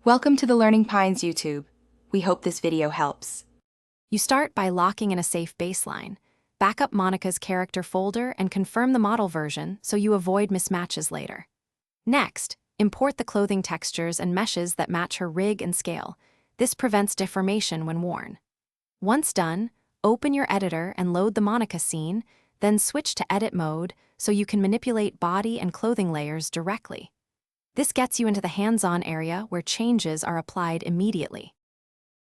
Welcome to the Learning Pines YouTube. We hope this video helps. You start by locking in a safe baseline. Back up Monika's character folder and confirm the model version so you avoid mismatches later. Next, import the clothing textures and meshes that match her rig and scale. This prevents deformation when worn. Once done, open your editor and load the Monika scene, then switch to edit mode so you can manipulate body and clothing layers directly. This gets you into the hands-on area where changes are applied immediately.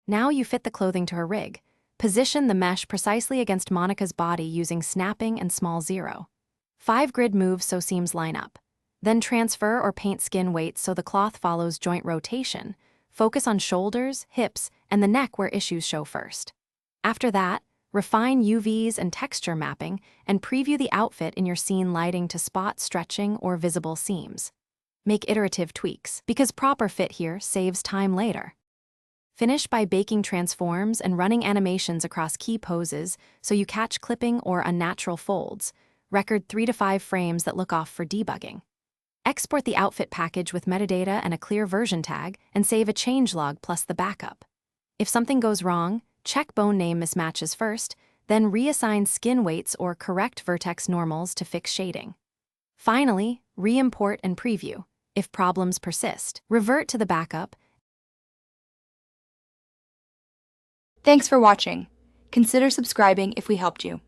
Now you fit the clothing to her rig. Position the mesh precisely against Monika's body using snapping and small zero. 5 grid moves so seams line up. Then transfer or paint skin weights so the cloth follows joint rotation. Focus on shoulders, hips, and the neck where issues show first. After that, refine UVs and texture mapping and preview the outfit in your scene lighting to spot stretching or visible seams. Make iterative tweaks, because proper fit here saves time later. Finish by baking transforms and running animations across key poses so you catch clipping or unnatural folds. Record 3 to 5 frames that look off for debugging. Export the outfit package with metadata and a clear version tag and save a changelog plus the backup. If something goes wrong, check bone name mismatches first, then reassign skin weights or correct vertex normals to fix shading. Finally, re-import and preview. If problems persist, revert to the backup. Thanks for watching. Consider subscribing if we helped you.